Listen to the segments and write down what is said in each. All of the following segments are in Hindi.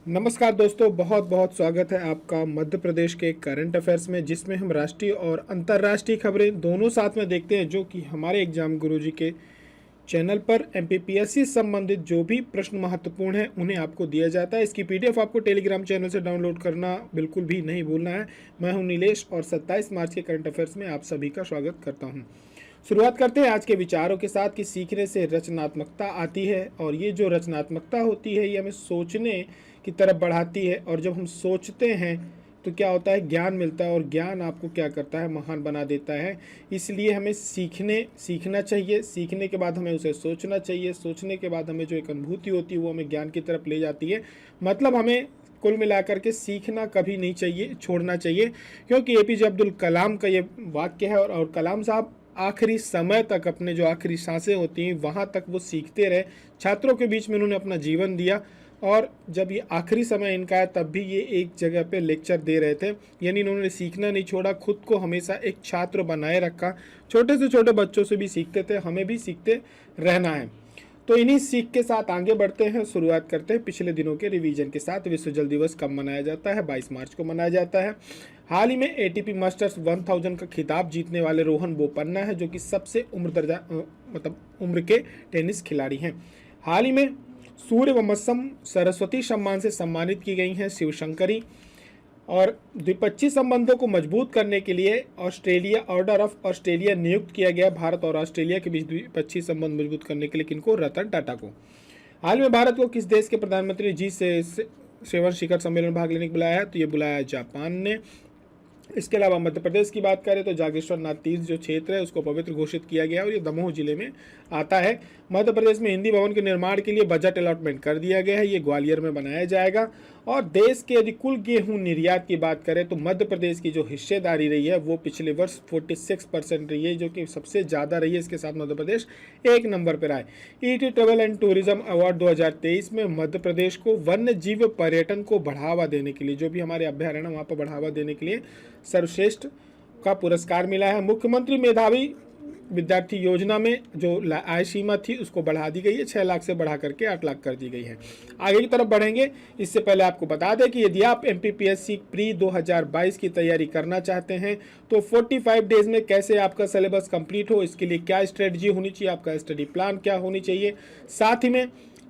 नमस्कार दोस्तों, बहुत बहुत स्वागत है आपका मध्य प्रदेश के करंट अफेयर्स में, जिसमें हम राष्ट्रीय और अंतर्राष्ट्रीय खबरें दोनों साथ में देखते हैं, जो कि हमारे एग्जाम गुरुजी के चैनल पर एमपीपीएससी संबंधित जो भी प्रश्न महत्वपूर्ण हैं उन्हें आपको दिया जाता है। इसकी पीडीएफ आपको टेलीग्राम चैनल से डाउनलोड करना बिल्कुल भी नहीं भूलना है। मैं हूं नीलेश और 27 मार्च के करंट अफेयर्स में आप सभी का स्वागत करता हूं। शुरुआत करते हैं आज के विचारों के साथ कि सीखने से रचनात्मकता आती है, और ये जो रचनात्मकता होती है ये हमें सोचने की तरफ बढ़ाती है, और जब हम सोचते हैं तो क्या होता है, ज्ञान मिलता है, और ज्ञान आपको क्या करता है, महान बना देता है। इसलिए हमें सीखना चाहिए। सीखने के बाद हमें उसे सोचना चाहिए। सोचने के बाद हमें जो एक अनुभूति होती है वो हमें ज्ञान की तरफ ले जाती है। मतलब हमें कुल मिलाकर के सीखना कभी नहीं चाहिए, छोड़ना चाहिए, क्योंकि एपीजे अब्दुल कलाम का ये वाक्य है। और कलाम साहब आखिरी समय तक, अपने जो आखिरी सांसें होती हैं वहाँ तक वो सीखते रहे। छात्रों के बीच में उन्होंने अपना जीवन दिया, और जब ये आखिरी समय इनका है तब भी ये एक जगह पे लेक्चर दे रहे थे। यानी इन्होंने सीखना नहीं छोड़ा, खुद को हमेशा एक छात्र बनाए रखा। छोटे से छोटे बच्चों से भी सीखते थे, हमें भी सीखते रहना है। तो इन्हीं सीख के साथ आगे बढ़ते हैं। शुरुआत करते हैं पिछले दिनों के रिवीजन के साथ। विश्व जल दिवस कब मनाया जाता है? 22 मार्च को मनाया जाता है। हाल ही में एटीपी मास्टर्स 1000 का खिताब जीतने वाले रोहन बोपन्ना है, जो कि सबसे उम्र के टेनिस खिलाड़ी हैं। हाल ही में सूर्य वमस्सम सरस्वती सम्मान से सम्मानित की गई हैं शिवशंकरी। और द्विपक्षीय संबंधों को मजबूत करने के लिए ऑस्ट्रेलिया ऑर्डर ऑफ ऑस्ट्रेलिया नियुक्त किया गया। भारत और ऑस्ट्रेलिया के बीच द्विपक्षीय संबंध मजबूत करने के लिए किनको? रतन टाटा को। हाल में भारत को किस देश के प्रधानमंत्री G7 शिखर सम्मेलन में भाग लेने को बुलाया है? तो ये बुलाया जापान ने। इसके अलावा मध्य प्रदेश की बात करें तो जागेश्वर नाथ तीर्थ जो क्षेत्र है उसको पवित्र घोषित किया गया, और ये दमोह जिले में आता है। मध्य प्रदेश में हिंदी भवन के निर्माण के लिए बजट अलॉटमेंट कर दिया गया है, ये ग्वालियर में बनाया जाएगा। और देश के यदि कुल गेहूं निर्यात की बात करें तो मध्य प्रदेश की जो हिस्सेदारी रही है वो पिछले वर्ष 46% रही है, जो कि सबसे ज़्यादा रही है। इसके साथ मध्य प्रदेश 1 नंबर पर आए। ET travel and tourism award 2023 में मध्य प्रदेश को वन्य जीव पर्यटन को बढ़ावा देने के लिए, जो भी हमारे अभ्यारण्य वहाँ पर बढ़ावा देने के लिए सर्वश्रेष्ठ का पुरस्कार मिला है। मुख्यमंत्री मेधावी विद्यार्थी योजना में जो आय सीमा थी उसको बढ़ा दी गई है, 6 लाख से बढ़ा करके 8 लाख कर दी गई है। आगे की तरफ बढ़ेंगे, इससे पहले आपको बता दें कि यदि आप एमपीपीएससी प्री 2022 की तैयारी करना चाहते हैं तो 45 डेज में कैसे आपका सिलेबस कंप्लीट हो, इसके लिए क्या स्ट्रेटजी होनी चाहिए, आपका स्टडी प्लान क्या होनी चाहिए, साथ ही में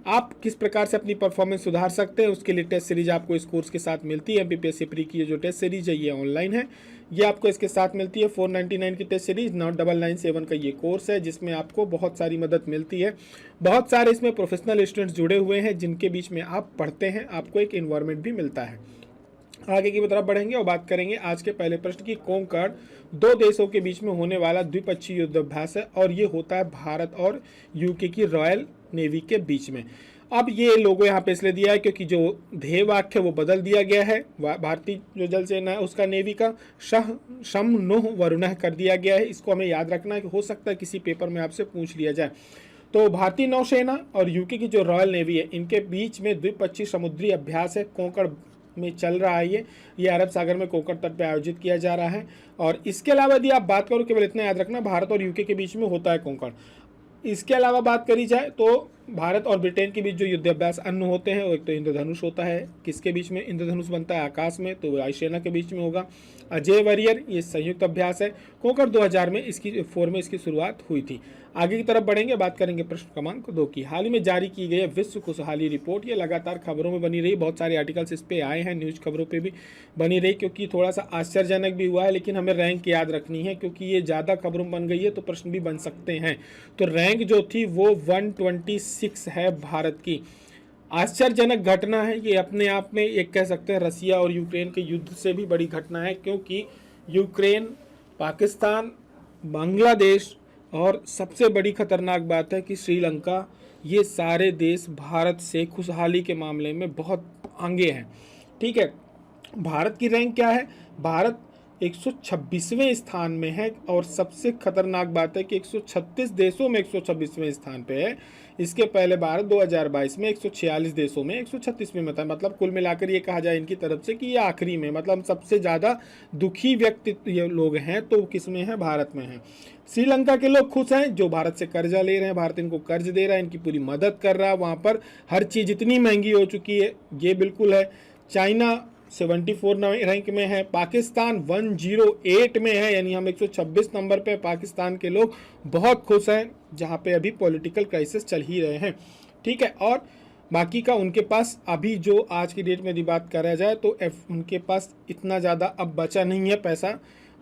आप किस प्रकार से अपनी परफॉर्मेंस सुधार सकते हैं, उसके लिए टेस्ट सीरीज आपको इस कोर्स के साथ मिलती है। एमपीपीएससी प्री की जो टेस्ट सीरीज है ये ऑनलाइन है, ये आपको इसके साथ मिलती है। 499 की टेस्ट सीरीज, 9997 का ये कोर्स है, जिसमें आपको बहुत सारी मदद मिलती है। बहुत सारे इसमें प्रोफेशनल स्टूडेंट्स जुड़े हुए हैं जिनके बीच में आप पढ़ते हैं, आपको एक इन्वायरमेंट भी मिलता है। आगे की तरफ बढ़ेंगे और बात करेंगे आज के पहले प्रश्न की। कोंकण 2 देशों के बीच में होने वाला द्विपक्षीय युद्धाभ्यास है, और ये होता है भारत और यूके की रॉयल नेवी के बीच में। अब ये लोगो यहाँ पे इसलिए दिया है क्योंकि जो ध्येय वाक्य वो बदल दिया गया है। भारतीय जो जल सेना है उसका नेवी का शम नुह वरुणः कर दिया गया है। इसको हमें याद रखना है कि हो सकता है किसी पेपर में आपसे पूछ लिया जाए। तो भारतीय नौसेना और यूके की जो रॉयल नेवी है इनके बीच में द्विपक्षीय समुद्री अभ्यास है, कोंकण में चल रहा है। ये अरब सागर में कोंकण तट पे आयोजित किया जा रहा है। और इसके अलावा यदि आप बात करो, केवल इतना याद रखना, भारत और यूके के बीच में होता है कोंकण। इसके अलावा बात करी जाए तो भारत और ब्रिटेन के बीच जो युद्धाभ्यास अन्य होते हैं, वो एक तो इंद्रधनुष होता है। किसके बीच में इंद्रधनुष बनता है? आकाश में, तो वायुसेना के बीच में होगा। अजय वॉरियर ये संयुक्त अभ्यास है। कोंकण 2000 में इसकी शुरुआत हुई थी। आगे की तरफ बढ़ेंगे, बात करेंगे प्रश्न क्रमांक 2 की। हाल ही में जारी की गई विश्व खुशहाली रिपोर्ट, ये लगातार खबरों में बनी रही, बहुत सारे आर्टिकल्स इस पे आए हैं, न्यूज खबरों पे भी बनी रही, क्योंकि थोड़ा सा आश्चर्यजनक भी हुआ है। लेकिन हमें रैंक याद रखनी है, क्योंकि ये ज़्यादा खबरों में बन गई है तो प्रश्न भी बन सकते हैं। तो रैंक जो थी वो 126 है भारत की। आश्चर्यजनक घटना है ये, अपने आप में एक कह सकते हैं रसिया और यूक्रेन के युद्ध से भी बड़ी घटना है, क्योंकि यूक्रेन, पाकिस्तान, बांग्लादेश और सबसे बड़ी खतरनाक बात है कि श्रीलंका, ये सारे देश भारत से खुशहाली के मामले में बहुत आगे हैं। ठीक है, भारत की रैंक क्या है? भारत 126वें स्थान में है। और सबसे खतरनाक बात है कि 136 देशों में 126वें स्थान पे है। इसके पहले भारत 2022 में 146 देशों में 136वें में था। मतलब कुल मिलाकर ये कहा जाए इनकी तरफ से कि ये आखिरी में, मतलब सबसे ज़्यादा दुखी व्यक्ति ये लोग हैं तो किस में है, भारत में है। श्रीलंका के लोग खुश हैं, जो भारत से कर्जा ले रहे हैं, भारत इनको कर्ज दे रहा है, इनकी पूरी मदद कर रहा है। वहाँ पर हर चीज़ इतनी महंगी हो चुकी है, ये बिल्कुल है। चाइना 74 रैंक में है, पाकिस्तान 108 में है, यानी हम 126 नंबर पे। पाकिस्तान के लोग बहुत खुश हैं, जहाँ पे अभी पॉलिटिकल क्राइसिस चल ही रहे हैं, ठीक है। और बाकी का उनके पास अभी जो आज की डेट में यदि बात करा जाए तो उनके पास इतना ज़्यादा अब बचा नहीं है पैसा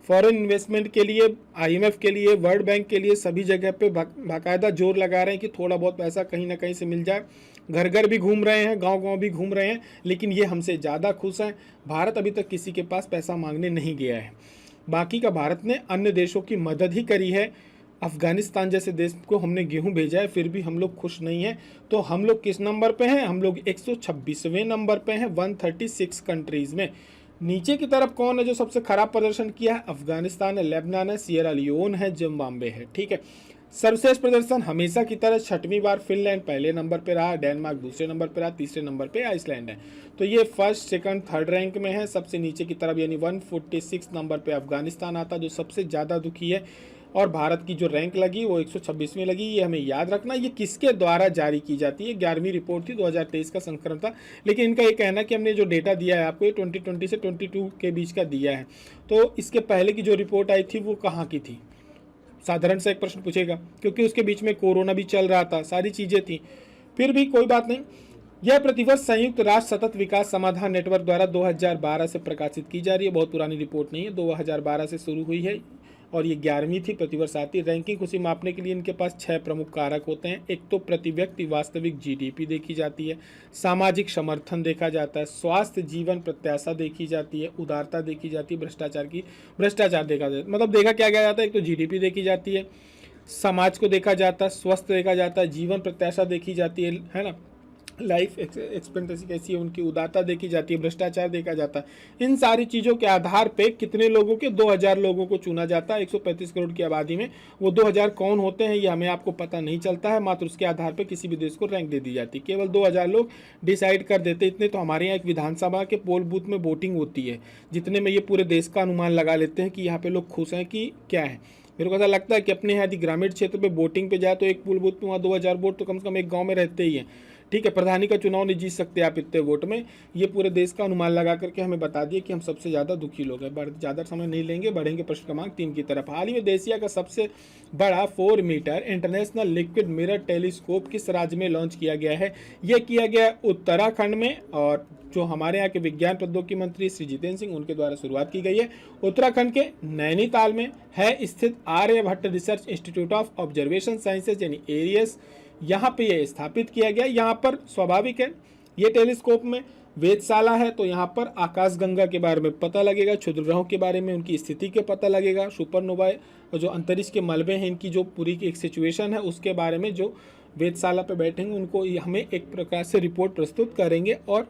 फॉरेन इन्वेस्टमेंट के लिए, आईएमएफ के लिए, वर्ल्ड बैंक के लिए, सभी जगह पे बाकायदा जोर लगा रहे हैं कि थोड़ा बहुत पैसा कहीं ना कहीं से मिल जाए। घर घर भी घूम रहे हैं, गांव गांव भी घूम रहे हैं, लेकिन ये हमसे ज़्यादा खुश हैं। भारत अभी तक किसी के पास पैसा मांगने नहीं गया है। बाकी का भारत ने अन्य देशों की मदद ही करी है। अफ़गानिस्तान जैसे देश को हमने गेहूं भेजा है, फिर भी हम लोग खुश नहीं हैं। तो हम लोग किस नंबर पे हैं, हम लोग 126वें नंबर पे हैं 136 कंट्रीज़ में। नीचे की तरफ कौन है जो सबसे खराब प्रदर्शन किया है, अफगानिस्तान है, लेबनान है, सियरा लियोन है, जिम्बाब्वे है, ठीक है। सर्वश्रेष्ठ प्रदर्शन हमेशा की तरह 6वीं बार फिनलैंड पहले नंबर पे रहा, डेनमार्क दूसरे नंबर पे रहा, तीसरे नंबर पे आइसलैंड है। तो ये फर्स्ट, सेकंड, थर्ड रैंक में है। सबसे नीचे की तरफ यानी 146 नंबर पे अफगानिस्तान आता, जो सबसे ज़्यादा दुखी है। और भारत की जो रैंक लगी वो 126वीं लगी। ये हमें याद रखना, ये किसके द्वारा जारी की जाती है। 11वीं रिपोर्ट थी, 2023 का संस्करण था, लेकिन इनका ये कहना है कि हमने जो डेटा दिया है आपको ये 2020 से 22 के बीच का दिया है। तो इसके पहले की जो रिपोर्ट आई थी वो कहाँ की थी, साधारण सा एक प्रश्न पूछेगा, क्योंकि उसके बीच में कोरोना भी चल रहा था, सारी चीज़ें थी। फिर भी कोई बात नहीं। यह प्रतिवर्ष संयुक्त राष्ट्र सतत विकास समाधान नेटवर्क द्वारा 2012 से प्रकाशित की जा रही है। बहुत पुरानी रिपोर्ट नहीं है, 2012 से शुरू हुई है और ये 11वीं थी, प्रतिवर्ष आती है। रैंकिंग खुशी मापने के लिए इनके पास 6 प्रमुख कारक होते हैं। एक तो प्रति व्यक्ति वास्तविक जीडीपी देखी जाती है, सामाजिक समर्थन देखा जाता है, स्वास्थ्य जीवन प्रत्याशा देखी जाती है, उदारता देखी जाती है, भ्रष्टाचार देखा जाता है। मतलब देखा क्या गया जाता है, एक तो जीडीपी देखी जाती है, समाज को देखा जाता है, स्वस्थ देखा जाता है, जीवन प्रत्याशा देखी जाती है ना, लाइफ एक्सपेक्टेंसी कैसी है उनकी, उदारता देखी जाती है, भ्रष्टाचार देखा जाता है। इन सारी चीज़ों के आधार पे कितने लोगों के 2000 लोगों को चुना जाता है 135 करोड़ की आबादी में। वो 2000 कौन होते हैं ये हमें आपको पता नहीं चलता है, मात्र उसके आधार पे किसी भी देश को रैंक दे दी जाती है। केवल 2000 लोग डिसाइड कर देते। इतने तो हमारे यहाँ एक विधानसभा के पोल बूथ में वोटिंग होती है, जितने में ये पूरे देश का अनुमान लगा लेते हैं कि यहाँ पे लोग खुश हैं कि क्या है। मेरे को ऐसा लगता है कि अपने यहाँ यदि ग्रामीण क्षेत्र पे वोटिंग पे जाए तो एक पोल बूथ में वहाँ 2000 वोट तो कम से कम एक गांव में रहते ही हैं, ठीक है। प्रधानी का चुनाव नहीं जीत सकते आप इतने वोट में। ये पूरे देश का अनुमान लगा करके हमें बता दिए कि हम सबसे ज़्यादा दुखी लोग हैं। ज़्यादा समय नहीं लेंगे, बढ़ेंगे प्रश्न क्रमांक 3 की तरफ। हाल ही में एशिया का सबसे बड़ा 4 metre international liquid mirror telescope किस राज्य में लॉन्च किया गया है। यह किया गया उत्तराखंड में, और जो हमारे यहाँ के विज्ञान प्रौद्योगिकी मंत्री श्री जितेंद्र सिंह उनके द्वारा शुरुआत की गई है। उत्तराखंड के नैनीताल में है स्थित Aryabhatta research institute of observation sciences यानी एरियस, यहाँ पे ये स्थापित किया गया। यहाँ पर स्वाभाविक है ये टेलीस्कोप में वेधशाला है, तो यहाँ पर आकाशगंगा के बारे में पता लगेगा, क्षुद्र ग्रहों के बारे में उनकी स्थिति के पता लगेगा, सुपरनोवा और जो अंतरिक्ष के मलबे हैं इनकी जो पूरी एक सिचुएशन है उसके बारे में जो वेधशाला पे बैठेंगे उनको हमें एक प्रकार से रिपोर्ट प्रस्तुत करेंगे। और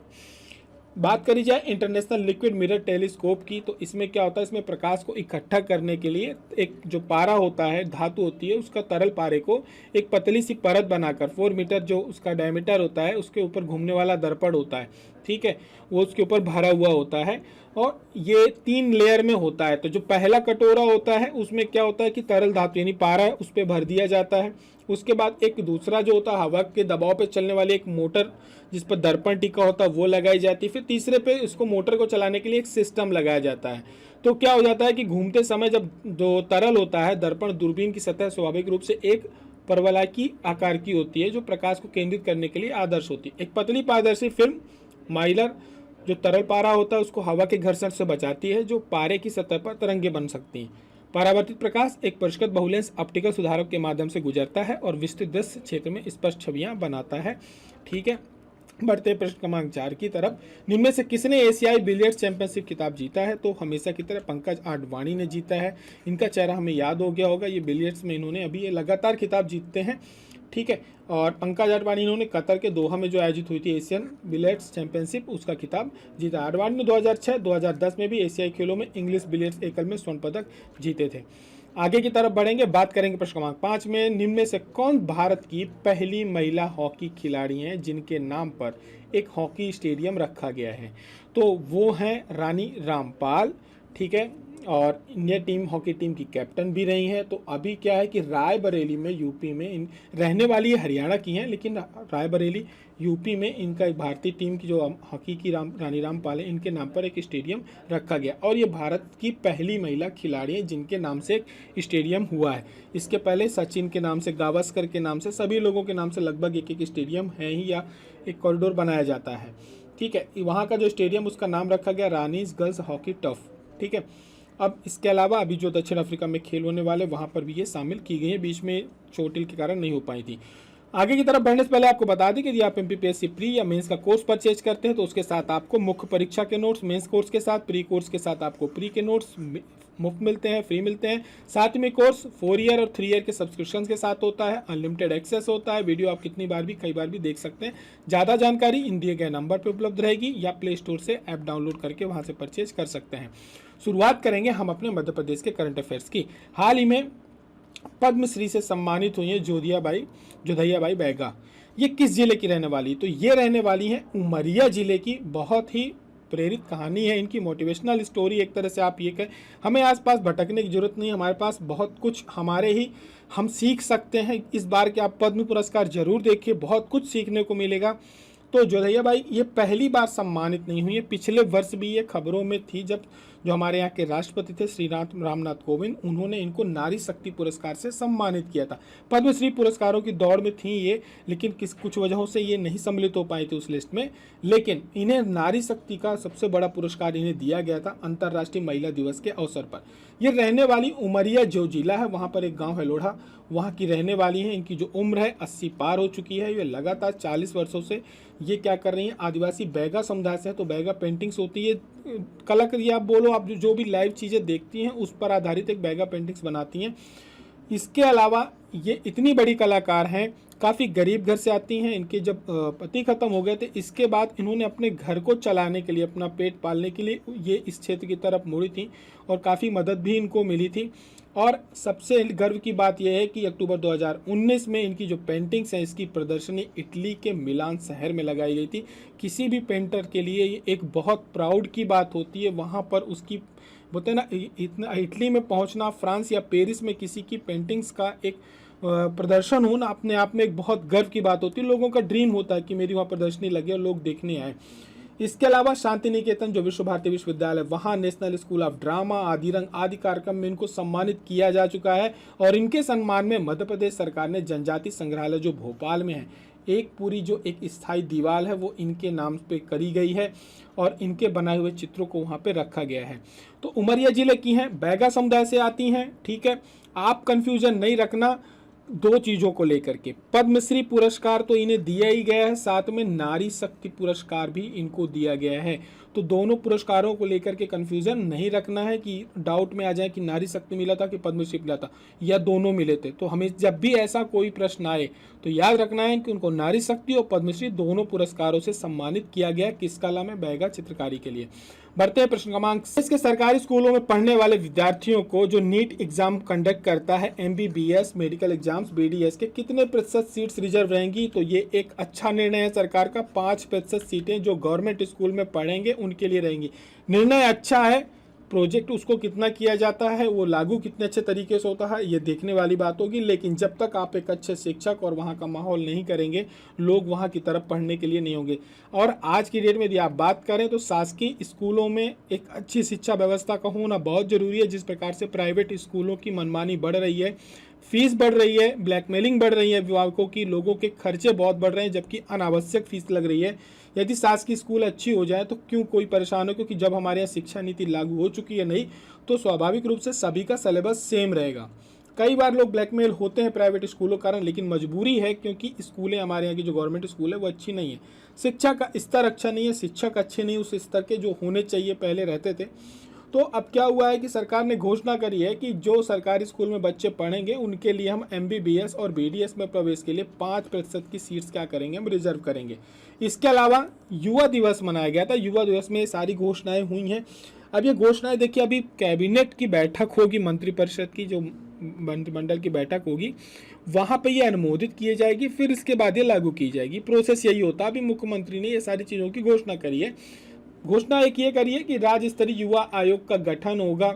बात करी जाए इंटरनेशनल लिक्विड मिरर टेलीस्कोप की, तो इसमें क्या होता है, इसमें प्रकाश को इकट्ठा करने के लिए एक जो पारा होता है, धातु होती है, उसका तरल पारे को एक पतली सी परत बनाकर 4 मीटर जो उसका डायमीटर होता है उसके ऊपर घूमने वाला दर्पण होता है, ठीक है, वो उसके ऊपर भरा हुआ होता है और ये 3 लेयर में होता है। तो जो पहला कटोरा होता है उसमें क्या होता है कि तरल धातु यानी पारा है उस पर भर दिया जाता है। उसके बाद एक दूसरा जो होता है हवा के दबाव पे चलने वाली एक मोटर जिस पर दर्पण टिका होता है वो लगाई जाती है। फिर तीसरे पे इसको मोटर को चलाने के लिए एक सिस्टम लगाया जाता है। तो क्या हो जाता है कि घूमते समय जब जो तरल होता है दर्पण दूरबीन की सतह स्वाभाविक रूप से एक परवलय आकार की होती है जो प्रकाश को केंद्रित करने के लिए आदर्श होती है। एक पतली पारदर्शी फिल्म माइलर जो तरल पारा होता है उसको हवा के घर्षण से बचाती है जो पारे की सतह पर तरंगे बन सकती हैं। परावर्तित प्रकाश एक परिष्कृत बहुलेंस ऑप्टिकल सुधारक के माध्यम से गुजरता है और विस्तृत दृश्य क्षेत्र में स्पष्ट छवियां बनाता है, ठीक है। बढ़ते प्रश्न क्रमांक 4 की तरफ, निम्न से किसने एशियाई बिलियर्ड्स चैंपियनशिप खिताब जीता है। तो हमेशा की तरह पंकज आडवाणी ने जीता है। इनका चेहरा हमें याद हो गया होगा, ये बिलियर्ड्स में इन्होंने अभी ये लगातार खिताब जीतते हैं। ठीक है। और पंकज अडवाणी इन्होंने कतर के दोहा में जो आयोजित हुई थी एशियन बिलियर्ड्स चैंपियनशिप उसका खिताब जीता। अडवाणी ने 2006 2010 में भी एशियाई खेलों में इंग्लिश बिलियर्ड्स एकल में स्वर्ण पदक जीते थे। आगे की तरफ बढ़ेंगे, बात करेंगे प्रश्न क्रमांक 5 में, निम्न में से कौन भारत की पहली महिला हॉकी खिलाड़ी हैं जिनके नाम पर एक हॉकी स्टेडियम रखा गया है? तो वो हैं रानी रामपाल, ठीक है, और इंडिया टीम हॉकी टीम की कैप्टन भी रही हैं। तो अभी क्या है कि रायबरेली में यूपी में रहने वाली है, हरियाणा की हैं लेकिन रायबरेली यूपी में इनका एक भारतीय टीम की जो हॉकी की रानी रामपाल है इनके नाम पर एक स्टेडियम रखा गया। और ये भारत की पहली महिला खिलाड़ी है जिनके नाम से एक स्टेडियम हुआ है। इसके पहले सचिन के नाम से, गावस्कर के नाम से, सभी लोगों के नाम से लगभग एक एक स्टेडियम है ही या एक कॉरिडोर बनाया जाता है, ठीक है। वहाँ का जो स्टेडियम उसका नाम रखा गया रानीज गर्ल्स हॉकी टफ, ठीक है। अब इसके अलावा अभी जो दक्षिण अफ्रीका में खेल होने वाले वहाँ पर भी ये शामिल की गई है, बीच में चोटिल के कारण नहीं हो पाई थी। आगे की तरफ बढ़ने से पहले आपको बता दें कि यदि आप एमपीपीएससी प्री या मेंस का कोर्स परचेज करते हैं तो उसके साथ आपको मुख्य परीक्षा के नोट्स, मेंस कोर्स के साथ, प्री कोर्स के साथ आपको प्री के नोट्स मुफ्त मिलते हैं, फ्री मिलते हैं। साथ में कोर्स 4 ईयर और 3 ईयर के सब्सक्रिप्शन के साथ होता है, अनलिमिटेड एक्सेस होता है, वीडियो आप कितनी बार भी कई बार भी देख सकते हैं। ज़्यादा जानकारी इन दिए गए नंबर पर उपलब्ध रहेगी या प्ले स्टोर से ऐप डाउनलोड करके वहाँ से परचेज कर सकते हैं। शुरुआत करेंगे हम अपने मध्य प्रदेश के करंट अफेयर्स की। हाल ही में पद्मश्री से सम्मानित हुई है जोधैया बाई बैगा। ये किस जिले की रहने वाली? तो ये रहने वाली है उमरिया जिले की। बहुत ही प्रेरित कहानी है इनकी, मोटिवेशनल स्टोरी एक तरह से आप ये कहें। हमें आसपास भटकने की जरूरत नहीं, हमारे पास बहुत कुछ हम सीख सकते हैं। इस बार के आप पद्म पुरस्कार जरूर देखिए, बहुत कुछ सीखने को मिलेगा। तो जोधैया बाई ये पहली बार सम्मानित नहीं हुई है, पिछले वर्ष भी ये खबरों में थी जब जो हमारे यहाँ के राष्ट्रपति थे श्री रामनाथ कोविंद, उन्होंने इनको नारी शक्ति पुरस्कार से सम्मानित किया था। पद्मश्री पुरस्कारों की दौड़ में थी ये, लेकिन कुछ वजहों से ये नहीं सम्मिलित हो पाई थी उस लिस्ट में। लेकिन इन्हें नारी शक्ति का सबसे बड़ा पुरस्कार इन्हें दिया गया था अंतर्राष्ट्रीय महिला दिवस के अवसर पर। ये रहने वाली उमरिया जो जिला है वहाँ पर एक गाँव है लोढ़ा, वहाँ की रहने वाली हैं। इनकी जो उम्र है 80 पार हो चुकी है। ये लगातार 40 वर्षों से ये क्या कर रही हैं, आदिवासी बैगा समुदाय से है, तो बैगा पेंटिंग्स होती है, कलाकृति आप बोलो, आप जो भी लाइव चीज़ें देखती हैं उस पर आधारित एक बैगा पेंटिंग्स बनाती हैं। इसके अलावा ये इतनी बड़ी कलाकार हैं, काफ़ी गरीब घर से आती हैं। इनके जब पति ख़त्म हो गए थे इसके बाद इन्होंने अपने घर को चलाने के लिए, अपना पेट पालने के लिए ये इस क्षेत्र की तरफ मुड़ी थी और काफ़ी मदद भी इनको मिली थी। और सबसे गर्व की बात यह है कि अक्टूबर 2019 में इनकी जो पेंटिंग्स हैं इसकी प्रदर्शनी इटली के मिलान शहर में लगाई गई थी। किसी भी पेंटर के लिए ये एक बहुत प्राउड की बात होती है, वहाँ पर उसकी बोलते हैं ना, इतना इटली में पहुँचना, फ्रांस या पेरिस में किसी की पेंटिंग्स का एक प्रदर्शन होना अपने आप में एक बहुत गर्व की बात होती है। लोगों का ड्रीम होता है कि मेरी वहाँ प्रदर्शनी लगे और लोग देखने आए। इसके अलावा शांति निकेतन जो विश्व भारती विश्वविद्यालय, वहाँ नेशनल स्कूल ऑफ ड्रामा, आदि रंग आदि कार्यक्रम में इनको सम्मानित किया जा चुका है। और इनके सम्मान में मध्य प्रदेश सरकार ने जनजाति संग्रहालय जो भोपाल में है, एक पूरी जो एक स्थायी दीवार है वो इनके नाम पे करी गई है और इनके बनाए हुए चित्रों को वहाँ पे रखा गया है। तो उमरिया जिले की हैं, बैगा समुदाय से आती हैं, ठीक है। आप कंफ्यूजन नहीं रखना दो चीज़ों को लेकर के, पद्मश्री पुरस्कार तो इन्हें दिया ही गया है, साथ में नारी शक्ति पुरस्कार भी इनको दिया गया है। तो दोनों पुरस्कारों को लेकर के कंफ्यूजन नहीं रखना है कि डाउट में आ जाए कि नारी शक्ति मिला था कि पद्मश्री मिला था या दोनों मिले थे। तो हमें जब भी ऐसा कोई प्रश्न आए तो याद रखना है कि उनको नारी शक्ति और पद्मश्री दोनों पुरस्कारों से सम्मानित किया गया। किस कला में? बैगा चित्रकारी के लिए। बढ़ते हैं प्रश्न क्रमांक। इसके सरकारी स्कूलों में पढ़ने वाले विद्यार्थियों को जो नीट एग्जाम कंडक्ट करता है, MBBS मेडिकल एग्जाम्स BDS के, कितने प्रतिशत सीट्स रिजर्व रहेंगी? तो ये एक अच्छा निर्णय है सरकार का। 5% सीटें जो गवर्नमेंट स्कूल में पढ़ेंगे उनके लिए रहेंगी। निर्णय अच्छा है। प्रोजेक्ट उसको कितना किया जाता है, वो लागू कितने अच्छे तरीके से होता है, ये देखने वाली बात होगी। लेकिन जब तक आप एक अच्छे शिक्षक और वहाँ का माहौल नहीं करेंगे, लोग वहाँ की तरफ पढ़ने के लिए नहीं होंगे। और आज की डेट में यदि आप बात करें तो शासकीय स्कूलों में एक अच्छी शिक्षा व्यवस्था का होना बहुत ज़रूरी है। जिस प्रकार से प्राइवेट स्कूलों की मनमानी बढ़ रही है, फीस बढ़ रही है, ब्लैकमेलिंग बढ़ रही है अभिभावकों की, लोगों के खर्चे बहुत बढ़ रहे हैं जबकि अनावश्यक फीस लग रही है। यदि शासकीय स्कूल अच्छी हो जाए तो क्यों कोई परेशान हो, क्योंकि जब हमारे यहाँ शिक्षा नीति लागू हो चुकी है नहीं तो स्वाभाविक रूप से सभी का सिलेबस सेम रहेगा। कई बार लोग ब्लैकमेल होते हैं प्राइवेट स्कूलों कारण, लेकिन मजबूरी है क्योंकि स्कूलें हमारे यहाँ की जो गवर्नमेंट स्कूल है वो अच्छी नहीं है, शिक्षा का स्तर अच्छा नहीं है, शिक्षक अच्छे नहीं उस स्तर के जो होने चाहिए पहले रहते थे। तो अब क्या हुआ है कि सरकार ने घोषणा करी है कि जो सरकारी स्कूल में बच्चे पढ़ेंगे उनके लिए हम MBBS और BDS में प्रवेश के लिए 5% की सीट्स क्या करेंगे, हम रिजर्व करेंगे। इसके अलावा युवा दिवस मनाया गया था, युवा दिवस में ये सारी घोषणाएं हुई हैं। अब ये घोषणाएं देखिए, अभी कैबिनेट की बैठक होगी, मंत्रिपरिषद की जो मंत्रिमंडल की बैठक होगी, वहाँ पे ये अनुमोदित किए जाएगी, फिर इसके बाद ये लागू की जाएगी। प्रोसेस यही होता है। अभी मुख्यमंत्री ने ये सारी चीज़ों की घोषणा करी है। घोषणा एक ये करी है कि राज्य स्तरीय युवा आयोग का गठन होगा।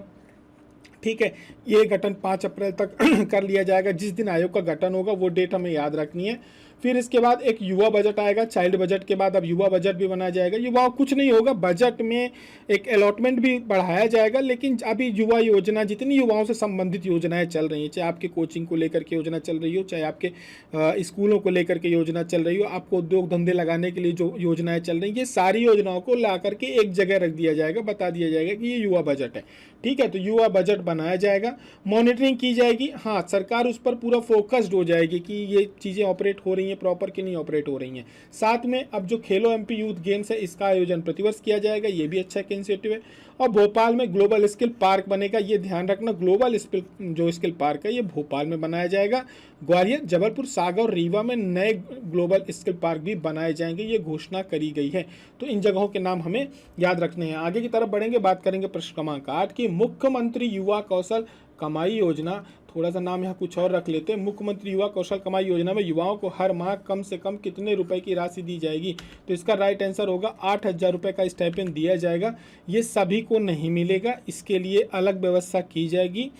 ठीक है, ये गठन 5 अप्रैल तक कर लिया जाएगा। जिस दिन आयोग का गठन होगा वो डेट हमें याद रखनी है। फिर इसके बाद एक युवा बजट आएगा, चाइल्ड बजट के बाद अब युवा बजट भी बनाया जाएगा। युवाओं कुछ नहीं होगा, बजट में एक अलॉटमेंट भी बढ़ाया जाएगा, लेकिन अभी युवा योजना, जितनी युवाओं से संबंधित योजनाएं चल रही हैं, चाहे आपके कोचिंग को लेकर के योजना चल रही हो, चाहे आपके स्कूलों को लेकर के योजना चल रही हो, आपको उद्योग धंधे लगाने के लिए जो योजनाएं चल रही हैं, ये सारी योजनाओं को ला करके एक जगह रख दिया जाएगा, बता दिया जाएगा कि ये युवा बजट है। ठीक है, तो युवा बजट बनाया जाएगा, मॉनिटरिंग की जाएगी। हाँ, सरकार उस पर पूरा फोकस्ड हो जाएगी कि ये चीज़ें ऑपरेट हो रही हैं प्रॉपर कि नहीं ऑपरेट हो रही हैं। साथ में अब जो खेलो MP यूथ गेम्स है, इसका आयोजन प्रतिवर्ष किया जाएगा, ये भी अच्छा एक इनिशिएटिव है। और भोपाल में ग्लोबल स्किल पार्क बनेगा, ये ध्यान रखना, ग्लोबल स्किल पार्क है ये भोपाल में बनाया जाएगा। ग्वालियर, जबलपुर, सागर और रीवा में नए ग्लोबल स्किल पार्क भी बनाए जाएंगे, ये घोषणा करी गई है। तो इन जगहों के नाम हमें याद रखने हैं। आगे की तरफ बढ़ेंगे, बात करेंगे प्रश्न क्रमांक 8 की मुख्यमंत्री युवा कौशल कमाई योजना। थोड़ा सा नाम यहाँ कुछ और रख लेते हैं। मुख्यमंत्री युवा कौशल कमाई योजना में युवाओं को हर माह कम से कम कितने रुपए की राशि दी जाएगी? तो इसका राइट आंसर होगा 8,000 रुपये का स्टाइपेंड दिया जाएगा। ये सभी को नहीं मिलेगा, इसके लिए अलग व्यवस्था की जाएगी।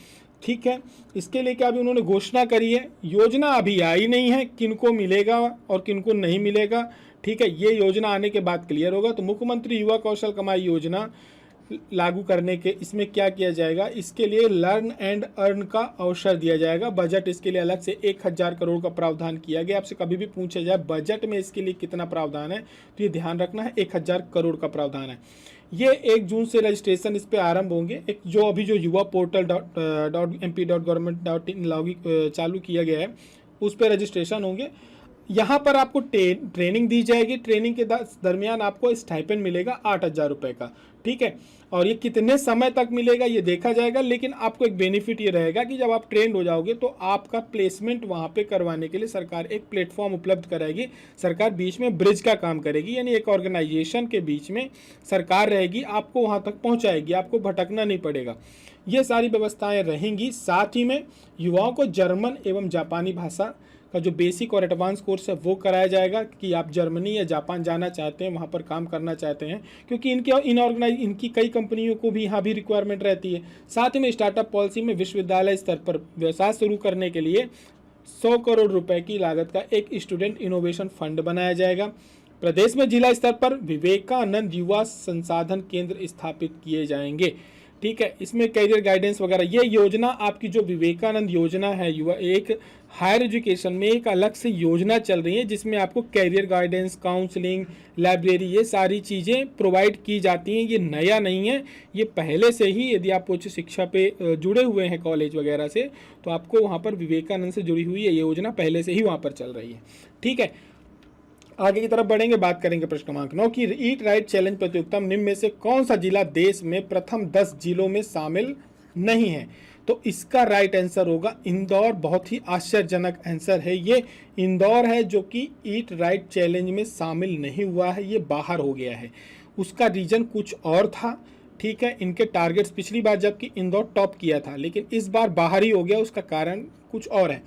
ठीक है, इसके लिए क्या अभी उन्होंने घोषणा करी है, योजना अभी आई नहीं है, किनको मिलेगा और किनको नहीं मिलेगा। ठीक है, ये योजना आने के बाद क्लियर होगा। तो मुख्यमंत्री युवा कौशल कमाई योजना लागू करने के इसमें क्या किया जाएगा, इसके लिए लर्न एंड अर्न का अवसर दिया जाएगा। बजट इसके लिए अलग से 1,000 करोड़ का प्रावधान किया गया। आपसे कभी भी पूछा जाए बजट में इसके लिए कितना प्रावधान है, तो ये ध्यान रखना है 1,000 करोड़ का प्रावधान है। ये 1 जून से रजिस्ट्रेशन इस पे आरंभ होंगे। एक जो अभी जो युवा पोर्टल .mp.gov.in चालू किया गया है, उस पर रजिस्ट्रेशन होंगे। यहाँ पर आपको ट्रेनिंग दी जाएगी। ट्रेनिंग के दरमियान आपको स्टाइपेंड मिलेगा 8,000 रुपये का। ठीक है, और ये कितने समय तक मिलेगा ये देखा जाएगा, लेकिन आपको एक बेनिफिट ये रहेगा कि जब आप ट्रेंड हो जाओगे तो आपका प्लेसमेंट वहाँ पे करवाने के लिए सरकार एक प्लेटफॉर्म उपलब्ध कराएगी। सरकार बीच में ब्रिज का काम करेगी, यानी एक ऑर्गेनाइजेशन के बीच में सरकार रहेगी, आपको वहाँ तक पहुँचाएगी, आपको भटकना नहीं पड़ेगा। ये सारी व्यवस्थाएँ रहेंगी। साथ ही में युवाओं को जर्मन एवं जापानी भाषा का जो बेसिक और एडवांस कोर्स है वो कराया जाएगा कि आप जर्मनी या जापान जाना चाहते हैं, वहाँ पर काम करना चाहते हैं, क्योंकि इनकी कई कंपनियों को भी यहाँ भी रिक्वायरमेंट रहती है। साथ ही में स्टार्टअप पॉलिसी में विश्वविद्यालय स्तर पर व्यवसाय शुरू करने के लिए 100 करोड़ रुपए की लागत का एक स्टूडेंट इनोवेशन फंड बनाया जाएगा। प्रदेश में जिला स्तर पर विवेकानंद युवा संसाधन केंद्र स्थापित किए जाएंगे। ठीक है, इसमें करियर गाइडेंस वगैरह, ये योजना आपकी जो विवेकानंद योजना है, युवा एक हायर एजुकेशन में एक अलग से योजना चल रही है जिसमें आपको करियर गाइडेंस, काउंसलिंग, लाइब्रेरी, ये सारी चीज़ें प्रोवाइड की जाती हैं। ये नया नहीं है, ये पहले से ही, यदि आप उच्च शिक्षा पे जुड़े हुए हैं कॉलेज वगैरह से, तो आपको वहाँ पर विवेकानंद से जुड़ी हुई ये योजना पहले से ही वहाँ पर चल रही है। ठीक है, आगे की तरफ बढ़ेंगे, बात करेंगे प्रश्न क्रमांक 9 की ईट राइट चैलेंज प्रतियोगिता में निम्न में से कौन सा जिला देश में प्रथम 10 जिलों में शामिल नहीं है? तो इसका राइट आंसर होगा इंदौर। बहुत ही आश्चर्यजनक आंसर है ये, इंदौर है जो कि ईट राइट चैलेंज में शामिल नहीं हुआ है, ये बाहर हो गया है। उसका रीजन कुछ और था। ठीक है, इनके टारगेट्स पिछली बार जबकि इंदौर टॉप किया था, लेकिन इस बार बाहर ही हो गया, उसका कारण कुछ और है।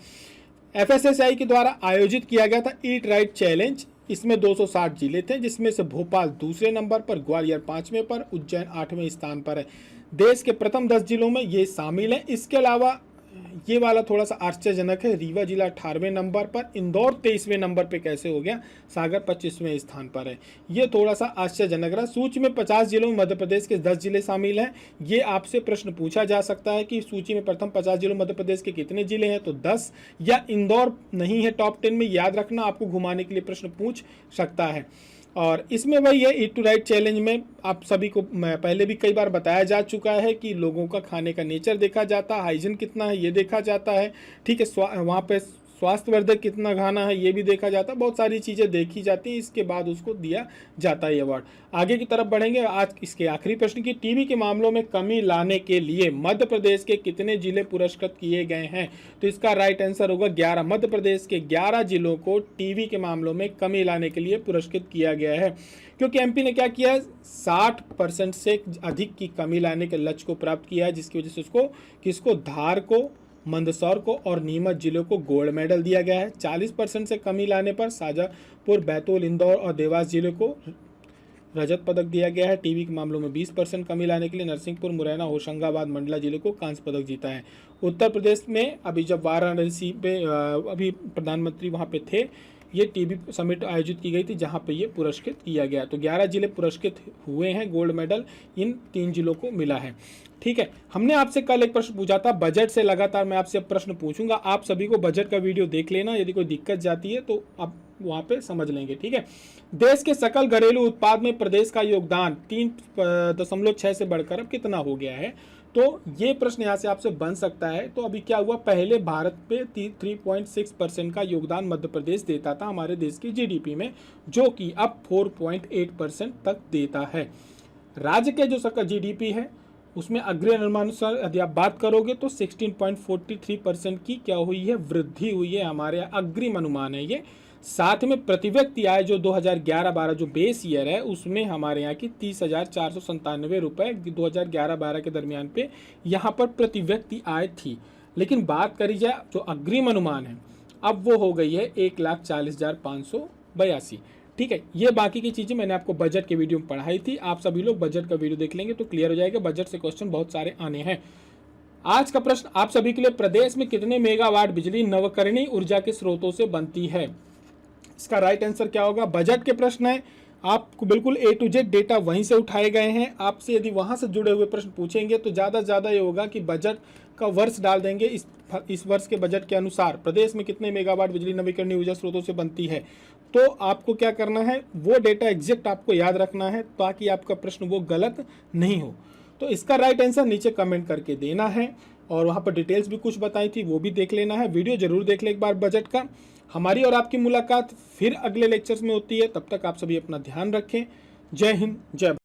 FSSAI के द्वारा आयोजित किया गया था ईट राइट चैलेंज, इसमें 260 जिले थे, जिसमें से भोपाल दूसरे नंबर पर, ग्वालियर 5वें पर, उज्जैन 8वें स्थान पर है। देश के प्रथम 10 जिलों में ये शामिल है। इसके अलावा ये वाला थोड़ा सा आश्चर्यजनक है, रीवा जिला 18वें नंबर पर, इंदौर 23वें नंबर पे कैसे हो गया, सागर 25वें स्थान पर है। ये थोड़ा सा आश्चर्यजनक रहा। सूची में 50 जिलों में मध्य प्रदेश के 10 जिले शामिल हैं। ये आपसे प्रश्न पूछा जा सकता है कि सूची में प्रथम 50 जिलों मध्य प्रदेश के कितने जिले हैं, तो 10, या इंदौर नहीं है टॉप 10 में, याद रखना, आपको घुमाने के लिए प्रश्न पूछ सकता है। और इसमें वही है, ईट टू राइट चैलेंज में आप सभी को पहले भी कई बार बताया जा चुका है कि लोगों का खाने का नेचर देखा जाता है, हाइजीन कितना है ये देखा जाता है। ठीक है, वहाँ पे स्वास्थ्यवर्धक कितना खाना है ये भी देखा जाता है, बहुत सारी चीज़ें देखी जाती हैं, इसके बाद उसको दिया जाता है ये अवार्ड। आगे की तरफ बढ़ेंगे। आज इसके आखिरी प्रश्न की, टीबी के मामलों में कमी लाने के लिए मध्य प्रदेश के कितने जिले पुरस्कृत किए गए हैं? तो इसका राइट आंसर होगा 11। मध्य प्रदेश के 11 जिलों को टीबी के मामलों में कमी लाने के लिए पुरस्कृत किया गया है, क्योंकि एमपी ने क्या किया है, 60% से अधिक की कमी लाने के लक्ष्य को प्राप्त किया है, जिसकी वजह से उसको किसको, धार को, मंदसौर को और नीमच जिलों को गोल्ड मेडल दिया गया है। 40% से कमी लाने पर शाजापुर, बैतूल, इंदौर और देवास जिले को रजत पदक दिया गया है। टीबी के मामलों में 20% कमी लाने के लिए नरसिंहपुर, मुरैना, होशंगाबाद, मंडला जिले को कांस्य पदक जीता है। उत्तर प्रदेश में अभी जब वाराणसी पे अभी प्रधानमंत्री वहाँ पे थे, ये टीबी समिट आयोजित की गई थी जहाँ पे ये पुरस्कृत किया गया। तो 11 जिले पुरस्कृत हुए हैं, गोल्ड मेडल इन 3 जिलों को मिला है। ठीक है, हमने आपसे कल एक प्रश्न पूछा था बजट से, लगातार मैं आपसे प्रश्न पूछूंगा, आप सभी को बजट का वीडियो देख लेना, यदि कोई दिक्कत जाती है तो आप वहाँ पे समझ लेंगे। ठीक है, देश के सकल घरेलू उत्पाद में प्रदेश का योगदान 3.6 से बढ़कर अब कितना हो गया है? तो ये प्रश्न यहाँ से आपसे बन सकता है। तो अभी क्या हुआ, पहले भारत पे 3.6% का योगदान मध्य प्रदेश देता था हमारे देश की जीडीपी में, जो कि अब 4.8% तक देता है। राज्य के जो सकल जीडीपी है उसमें अग्रिम अनुमानानुसार यदि आप बात करोगे तो 16.43% की क्या हुई है, वृद्धि हुई है, हमारे अग्रिम अनुमान है ये। साथ में प्रति व्यक्ति आय जो 2011-12 जो बेस ईयर है उसमें हमारे यहाँ की 30,497 रुपये 2011-12 के दरमियान पे यहाँ पर प्रति व्यक्ति आय थी। लेकिन बात करी जाए जो अग्रिम अनुमान है अब वो हो गई है 1,40,582। ठीक है, ये बाकी की चीज़ें मैंने आपको बजट के वीडियो में पढ़ाई थी, आप सभी लोग बजट का वीडियो देख लेंगे तो क्लियर हो जाएगा। बजट से क्वेश्चन बहुत सारे आने हैं। आज का प्रश्न आप सभी के लिए, प्रदेश में कितने मेगावाट बिजली नवकरणीय ऊर्जा के स्रोतों से बनती है? इसका राइट आंसर क्या होगा? बजट के प्रश्न है, आपको बिल्कुल A to Z डेटा वहीं से उठाए गए हैं। आपसे यदि वहां से जुड़े हुए प्रश्न पूछेंगे तो ज़्यादा से ज़्यादा ये होगा कि बजट का वर्ष डाल देंगे, इस वर्ष के बजट के अनुसार प्रदेश में कितने मेगावाट बिजली नवीकरणीय ऊर्जा स्रोतों से बनती है। तो आपको क्या करना है, वो डेटा एग्जैक्ट आपको याद रखना है ताकि आपका प्रश्न वो गलत नहीं हो। तो इसका राइट आंसर नीचे कमेंट करके देना है, और वहाँ पर डिटेल्स भी कुछ बताई थी वो भी देख लेना है। वीडियो जरूर देख ले एक बार बजट का। हमारी और आपकी मुलाकात फिर अगले लेक्चर्स में होती है, तब तक आप सभी अपना ध्यान रखें। जय हिंद, जय भारत।